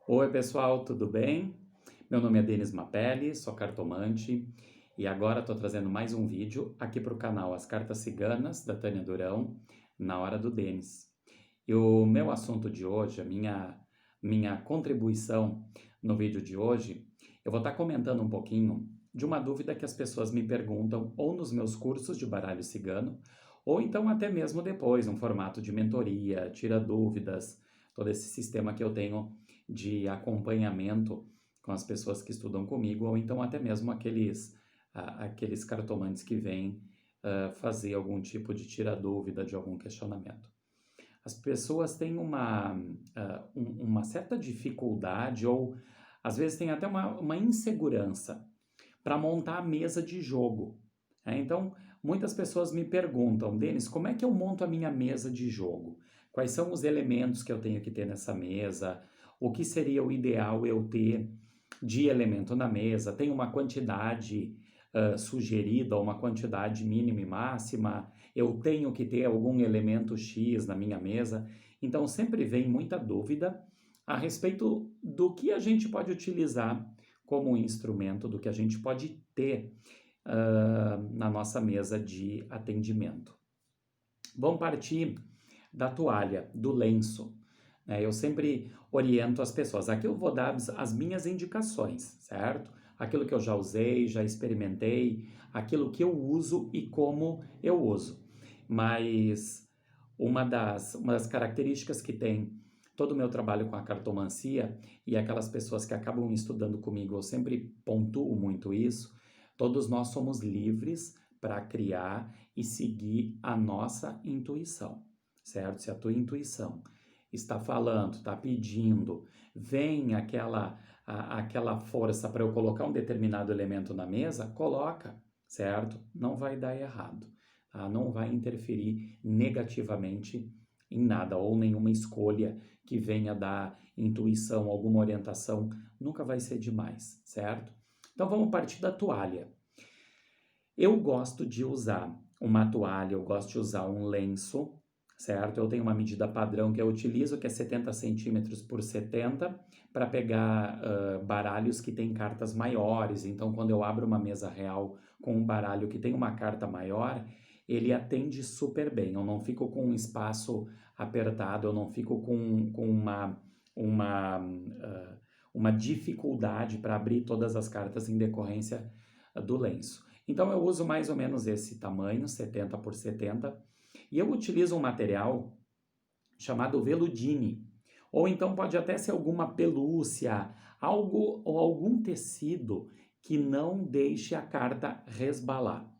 Oi, pessoal, tudo bem? Meu nome é Denis Mapelli, sou cartomante e agora estou trazendo mais um vídeo aqui para o canal As Cartas Ciganas, da Tânia Durão, na hora do Denis. E o meu assunto de hoje, a minha contribuição no vídeo de hoje, eu vou estar comentando um pouquinho de uma dúvida que as pessoas me perguntam ou nos meus cursos de baralho cigano, ou então até mesmo depois, um formato de mentoria, tira dúvidas, todo esse sistema que eu tenho de acompanhamento com as pessoas que estudam comigo, ou então até mesmo aqueles cartomantes que vêm fazer algum tipo de tira dúvida de algum questionamento. As pessoas têm uma certa dificuldade ou às vezes tem até uma insegurança para montar a mesa de jogo. Então, muitas pessoas me perguntam, Denis, como é que eu monto a minha mesa de jogo? Quais são os elementos que eu tenho que ter nessa mesa? O que seria o ideal eu ter de elemento na mesa? Tem uma quantidade sugerida, uma quantidade mínima e máxima? Eu tenho que ter algum elemento X na minha mesa? Então, sempre vem muita dúvida a respeito do que a gente pode utilizar como instrumento, do que a gente pode ter na nossa mesa de atendimento. Vamos partir da toalha, do lenço. Eu sempre oriento as pessoas. Aqui eu vou dar as minhas indicações, certo? Aquilo que eu já usei, já experimentei, aquilo que eu uso e como eu uso. Mas uma das características que tem todo o meu trabalho com a cartomancia e aquelas pessoas que acabam estudando comigo, eu sempre pontuo muito isso, todos nós somos livres para criar e seguir a nossa intuição, certo? Se a tua intuição está falando, está pedindo, vem aquela força para eu colocar um determinado elemento na mesa, coloca, certo? Não vai dar errado, tá? Não vai interferir negativamente em nada, ou nenhuma escolha que venha da intuição, alguma orientação, nunca vai ser demais, certo? Então vamos partir da toalha. Eu gosto de usar uma toalha, eu gosto de usar um lenço, certo? Eu tenho uma medida padrão que eu utilizo, que é 70 centímetros por 70, para pegar baralhos que têm cartas maiores. Então, quando eu abro uma mesa real com um baralho que tem uma carta maior, ele atende super bem. Eu não fico com um espaço apertado, eu não fico com uma, uma dificuldade para abrir todas as cartas em decorrência do lenço. Então eu uso mais ou menos esse tamanho, 70 por 70, e eu utilizo um material chamado veludine, ou então pode até ser alguma pelúcia, algo ou algum tecido que não deixe a carta resbalar.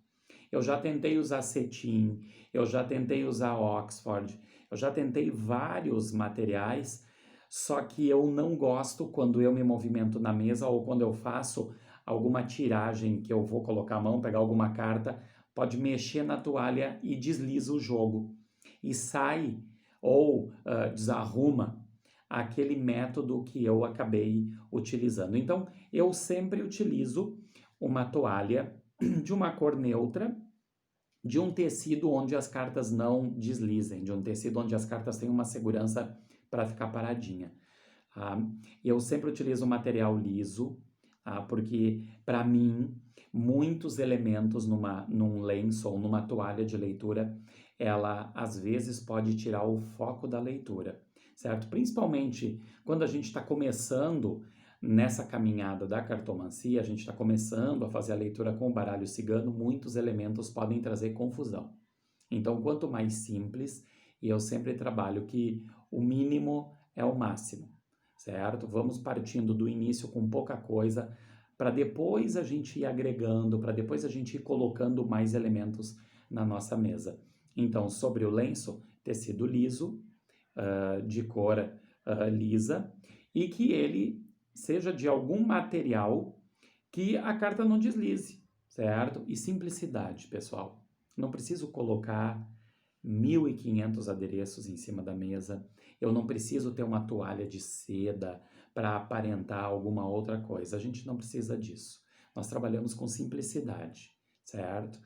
Eu já tentei usar cetim, eu já tentei usar Oxford, eu já tentei vários materiais, só que eu não gosto quando eu me movimento na mesa ou quando eu faço alguma tiragem que eu vou colocar a mão, pegar alguma carta, pode mexer na toalha e desliza o jogo. E sai ou desarruma aquele método que eu acabei utilizando. Então, eu sempre utilizo uma toalha de uma cor neutra, de um tecido onde as cartas não deslizem, de um tecido onde as cartas têm uma segurança para ficar paradinha. Eu sempre utilizo material liso, porque para mim muitos elementos num lenço ou numa toalha de leitura, ela às vezes pode tirar o foco da leitura, certo? Principalmente quando a gente está começando nessa caminhada da cartomancia, a gente está começando a fazer a leitura com o baralho cigano, muitos elementos podem trazer confusão. Então, quanto mais simples, e eu sempre trabalho que o mínimo é o máximo, certo? Vamos partindo do início com pouca coisa, para depois a gente ir agregando, para depois a gente ir colocando mais elementos na nossa mesa. Então, sobre o lenço, tecido liso, de cor lisa, e que ele seja de algum material que a carta não deslize, certo? E simplicidade, pessoal. Não preciso colocar 1.500 adereços em cima da mesa. Eu não preciso ter uma toalha de seda para aparentar alguma outra coisa. A gente não precisa disso. Nós trabalhamos com simplicidade, certo?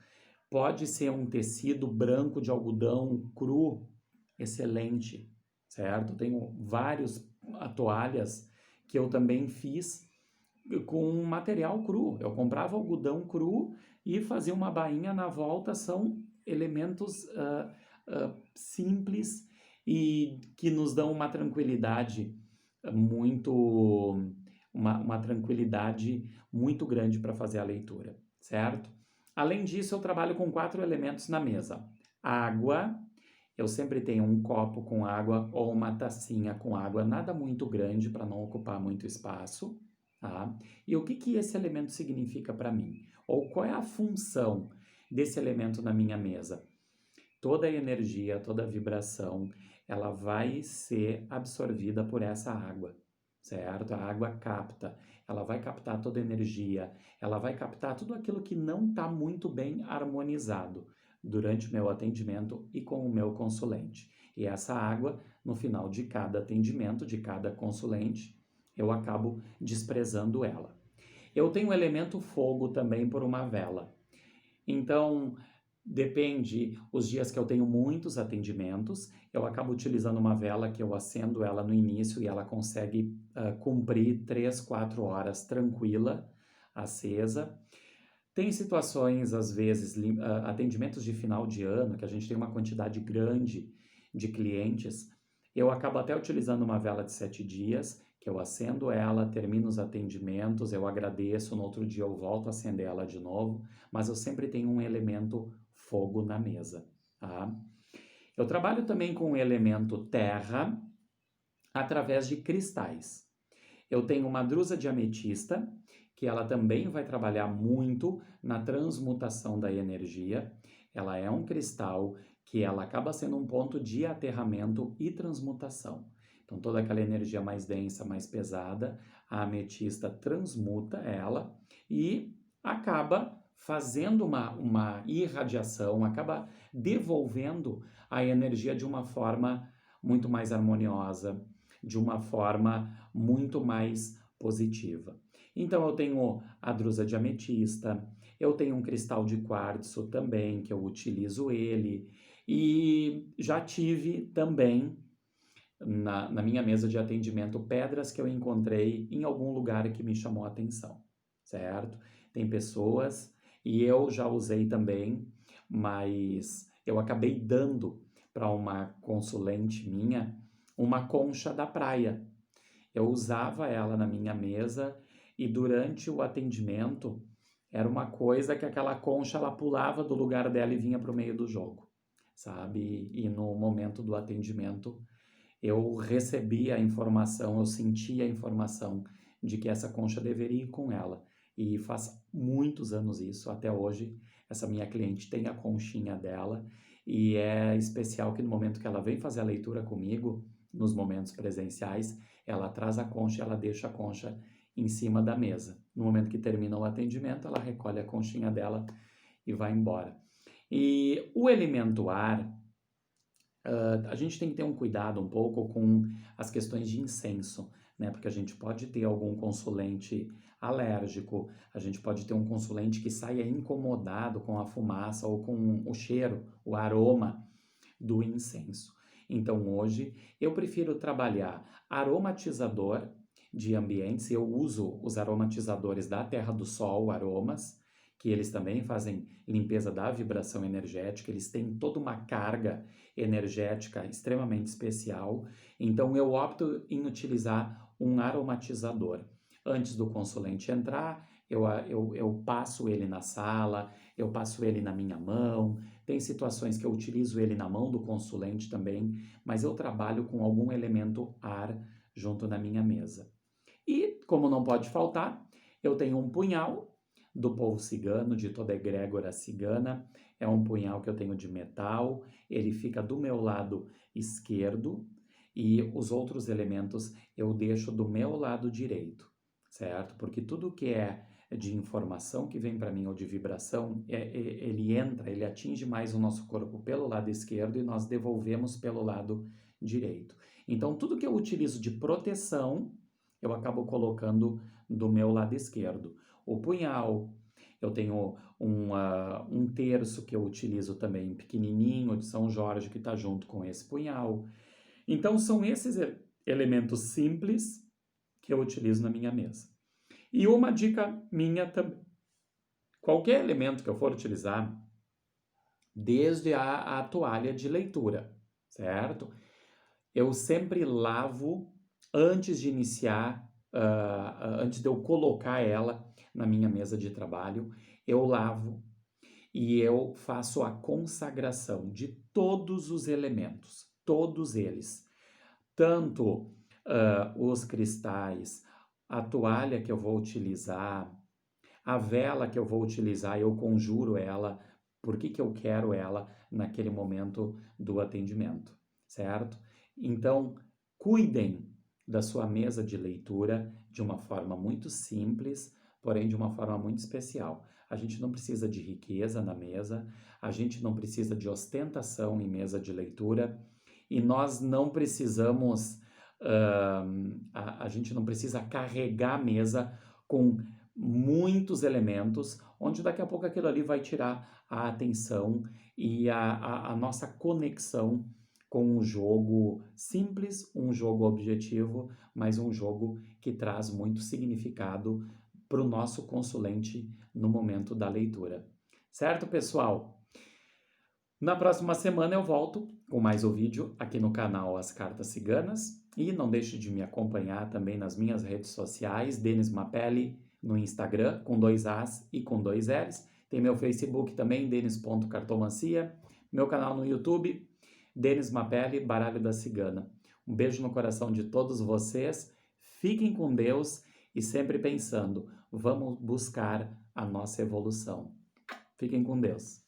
Pode ser um tecido branco de algodão cru, excelente, certo? Tenho várias toalhas que eu também fiz com material cru. Eu comprava algodão cru e fazia uma bainha na volta. São elementos simples e que nos dão uma tranquilidade muito, uma tranquilidade muito grande para fazer a leitura, certo? Além disso, eu trabalho com 4 elementos na mesa. Água, eu sempre tenho um copo com água ou uma tacinha com água, nada muito grande para não ocupar muito espaço, tá? E o que que esse elemento significa para mim? Ou qual é a função desse elemento na minha mesa? Toda a energia, toda a vibração, ela vai ser absorvida por essa água, certo? A água capta, ela vai captar toda a energia, ela vai captar tudo aquilo que não está muito bem harmonizado durante o meu atendimento e com o meu consulente. E essa água, no final de cada atendimento, de cada consulente, eu acabo desprezando ela. Eu tenho o elemento fogo também por uma vela. Então, depende os dias que eu tenho muitos atendimentos, eu acabo utilizando uma vela que eu acendo ela no início e ela consegue cumprir 3, 4 horas tranquila, acesa. Tem situações, às vezes, atendimentos de final de ano, que a gente tem uma quantidade grande de clientes, eu acabo até utilizando uma vela de 7 dias, que eu acendo ela, termino os atendimentos, eu agradeço, no outro dia eu volto a acender ela de novo, mas eu sempre tenho um elemento fogo na mesa, tá? Eu trabalho também com o elemento terra através de cristais. Eu tenho uma drusa de ametista, que ela também vai trabalhar muito na transmutação da energia. Ela é um cristal que ela acaba sendo um ponto de aterramento e transmutação. Então, toda aquela energia mais densa, mais pesada, a ametista transmuta ela e acaba fazendo uma irradiação, acaba devolvendo a energia de uma forma muito mais harmoniosa, de uma forma muito mais positiva. Então eu tenho a drusa de ametista, eu tenho um cristal de quartzo também, que eu utilizo ele, e já tive também na minha mesa de atendimento pedras que eu encontrei em algum lugar que me chamou a atenção, certo? Tem pessoas, e eu já usei também, mas eu acabei dando para uma consulente minha uma concha da praia. Eu usava ela na minha mesa e durante o atendimento era uma coisa que aquela concha ela pulava do lugar dela e vinha para o meio do jogo, sabe? E no momento do atendimento eu recebi a informação, eu senti a informação de que essa concha deveria ir com ela. E faz muitos anos isso, até hoje, essa minha cliente tem a conchinha dela e é especial que no momento que ela vem fazer a leitura comigo, nos momentos presenciais, ela traz a concha e ela deixa a concha em cima da mesa. No momento que termina o atendimento, ela recolhe a conchinha dela e vai embora. E o elemento ar, a gente tem que ter um cuidado um pouco com as questões de incenso, né? Porque a gente pode ter algum consulente alérgico, a gente pode ter um consulente que saia incomodado com a fumaça ou com o cheiro, o aroma do incenso. Então hoje eu prefiro trabalhar aromatizador de ambientes. Eu uso os aromatizadores da Terra do Sol, aromas, que eles também fazem limpeza da vibração energética, eles têm toda uma carga energética extremamente especial. Então eu opto em utilizar um aromatizador. Antes do consulente entrar, eu passo ele na sala, eu passo ele na minha mão. Tem situações que eu utilizo ele na mão do consulente também, mas eu trabalho com algum elemento ar junto na minha mesa. E, como não pode faltar, eu tenho um punhal do povo cigano, de toda a egrégora cigana. É um punhal que eu tenho de metal, ele fica do meu lado esquerdo e os outros elementos eu deixo do meu lado direito, certo? Porque tudo que é de informação que vem para mim ou de vibração, ele entra, ele atinge mais o nosso corpo pelo lado esquerdo e nós devolvemos pelo lado direito. Então, tudo que eu utilizo de proteção, eu acabo colocando do meu lado esquerdo. O punhal, eu tenho um terço que eu utilizo também pequenininho de São Jorge que está junto com esse punhal. Então, são esses elementos simples que eu utilizo na minha mesa. E uma dica minha também, qualquer elemento que eu for utilizar, desde a toalha de leitura, certo? Eu sempre lavo antes de iniciar, antes de eu colocar ela na minha mesa de trabalho, eu lavo e eu faço a consagração de todos os elementos, todos eles. Tanto os cristais, a toalha que eu vou utilizar, a vela que eu vou utilizar, eu conjuro ela, por que eu quero ela naquele momento do atendimento, certo? Então, cuidem da sua mesa de leitura de uma forma muito simples, porém de uma forma muito especial. A gente não precisa de riqueza na mesa, a gente não precisa de ostentação em mesa de leitura e nós não precisamos, a gente não precisa carregar a mesa com muitos elementos, onde daqui a pouco aquilo ali vai tirar a atenção e a nossa conexão com um jogo simples, um jogo objetivo, mas um jogo que traz muito significado para o nosso consulente no momento da leitura. Certo, pessoal? Na próxima semana eu volto com mais um vídeo aqui no canal As Cartas Ciganas e não deixe de me acompanhar também nas minhas redes sociais, Denis Mapelli, no Instagram, com 2 As e com 2 Ls. Tem meu Facebook também, denis.cartomancia, meu canal no YouTube, Denis Mapelli, Baralho da Cigana. Um beijo no coração de todos vocês, fiquem com Deus e sempre pensando, vamos buscar a nossa evolução. Fiquem com Deus.